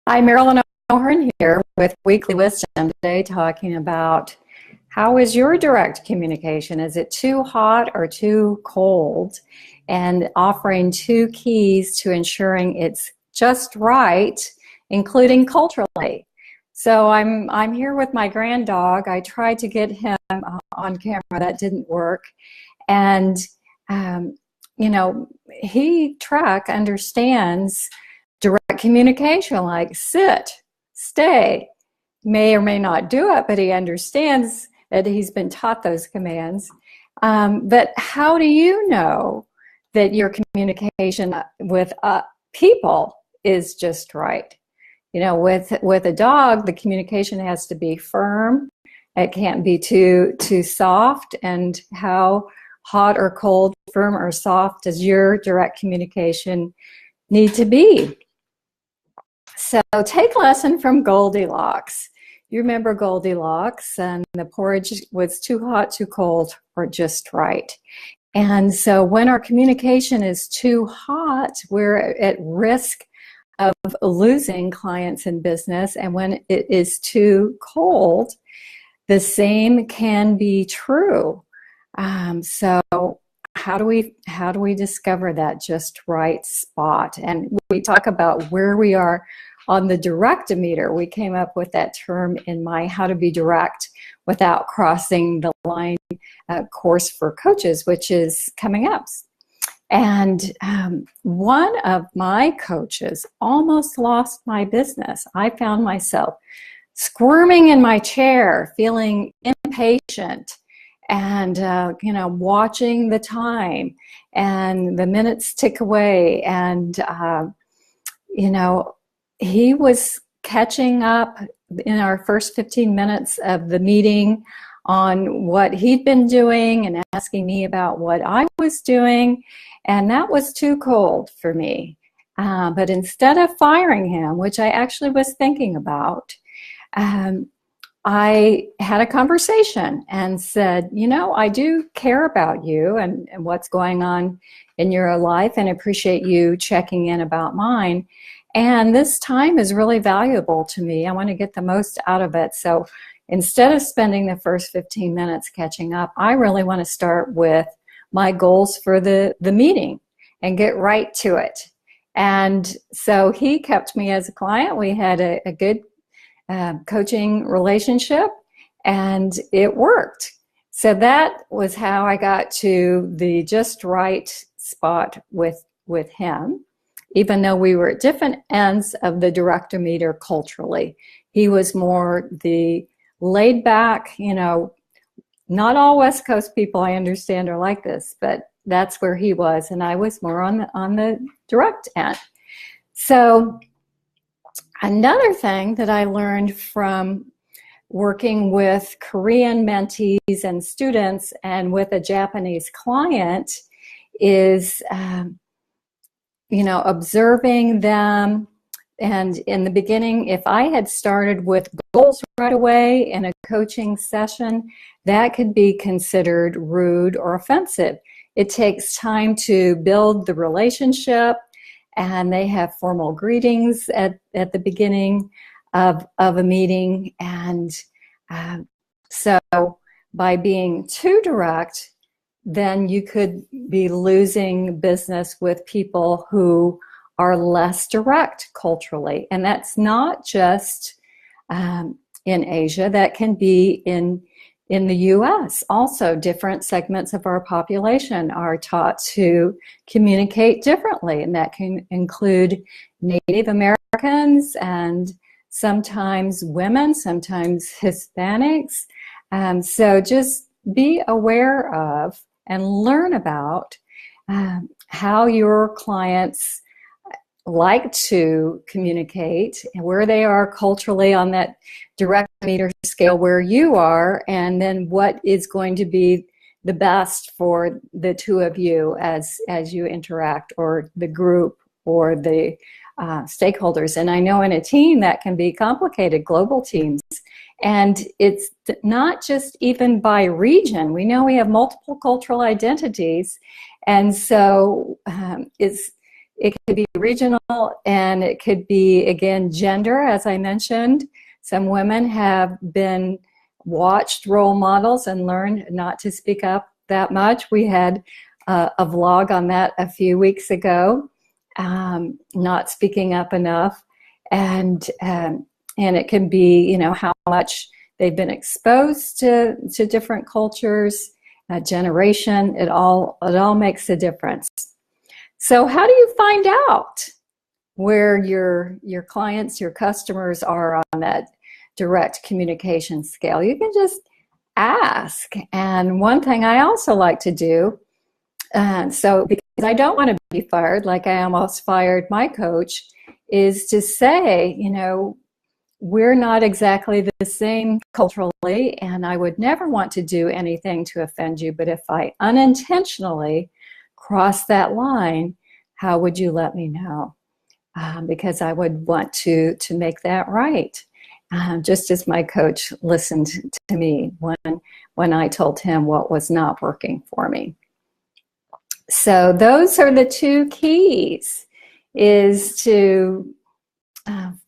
Hi, Marilyn O'Hearn here with Weekly Wisdom today, talking about how is your direct communication? Is it too hot or too cold? And offering two keys to ensuring it's just right, including culturally. So I'm here with my grand dog. I tried to get him on camera. That didn't work. And you know, Trek understands direct communication, like sit, stay. May or may not do it, but he understands that he's been taught those commands. But how do you know that your communication with people is just right? You know, with a dog, the communication has to be firm. It can't be too soft. And how hot or cold, firm or soft does your direct communication need to be? So take a lesson from Goldilocks. You remember Goldilocks, and the porridge was too hot, too cold, or just right. And so when our communication is too hot, we're at risk of losing clients in business. And when it is too cold, the same can be true. So how do we discover that just right spot? And we talk about where we are on the direct-o-meter. We came up with that term in my How to Be Direct Without Crossing the Line course for coaches, which is coming up. And one of my coaches almost lost my business. I found myself squirming in my chair, feeling impatient, and watching the time and the minutes tick away. And he was catching up in our first 15 minutes of the meeting on what he'd been doing and asking me about what I was doing. And that was too cold for me. But instead of firing him, which I actually was thinking about, I had a conversation and said, I do care about you and what's going on in your life, and appreciate you checking in about mine. And this time is really valuable to me. I want to get the most out of it. So instead of spending the first 15 minutes catching up, I really want to start with my goals for the meeting and get right to it. And so he kept me as a client. We had a good coaching relationship, and it worked. So that was how I got to the just right spot with him, even though we were at different ends of the direct-o-meter culturally. He was more the laid back, not all West Coast people, I understand, are like this, but that's where he was, and I was more on the direct end. So another thing that I learned from working with Korean mentees and students and with a Japanese client is, observing them. And in the beginning, if I had started with goals right away in a coaching session, that could be considered rude or offensive. It takes time to build the relationship, and they have formal greetings at the beginning of a meeting. And so by being too direct, then you could be losing business with people who are less direct culturally. And that's not just in Asia, that can be in the US. Also, different segments of our population are taught to communicate differently, and that can include Native Americans and sometimes women, sometimes Hispanics. So just be aware of and learn about how your clients like to communicate and where they are culturally on that direct meter scale where you are, and then what is going to be the best for the two of you as you interact, or the group, or the stakeholders. And I know in a team that can be complicated, global teams. And it's not just even by region. We know we have multiple cultural identities. And so it could be regional, and it could be, again, gender, as I mentioned. Some women have been watched role models and learned not to speak up that much. We had a vlog on that a few weeks ago, not speaking up enough. And it can be, how much they've been exposed to different cultures, generation. It all makes a difference. So how do you find out where your clients, your customers are on that direct communication scale? You can just ask. And one thing I also like to do, so because I don't want to be fired, like I almost fired my coach, is to say, we're not exactly the same culturally, and I would never want to do anything to offend you, but if I unintentionally cross that line, how would you let me know? Because I would want to make that right. Just as my coach listened to me when I told him what was not working for me. So those are the two keys, is to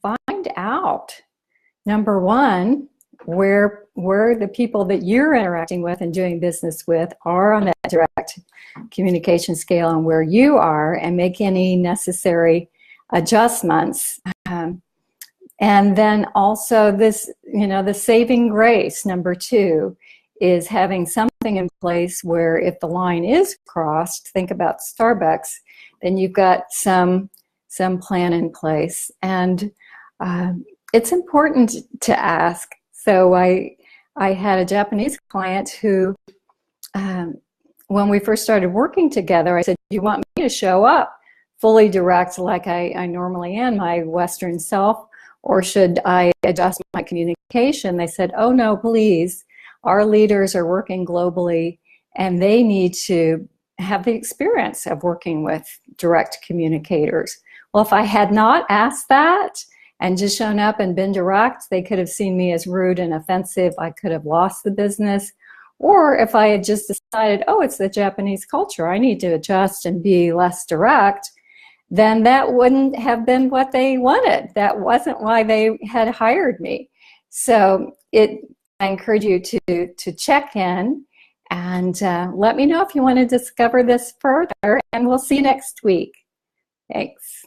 find out, number one, where the people that you're interacting with and doing business with are on that direct communication scale and where you are, and make any necessary adjustments. And then also this, the saving grace, number two, is having something in place where if the line is crossed, think about Starbucks, then you've got some plan in place. And it's important to ask. So I had a Japanese client who, when we first started working together, I said, do you want me to show up fully direct like I normally am, my Western self, or should I adjust my communication? They said, oh no, please. Our leaders are working globally, and they need to have the experience of working with direct communicators. Well, if I had not asked that and just shown up and been direct, they could have seen me as rude and offensive. I could have lost the business. Or if I had just decided, oh, it's the Japanese culture, I need to adjust and be less direct, then that wouldn't have been what they wanted. That wasn't why they had hired me. So I encourage you to check in and let me know if you want to discover this further, and we'll see you next week. Thanks.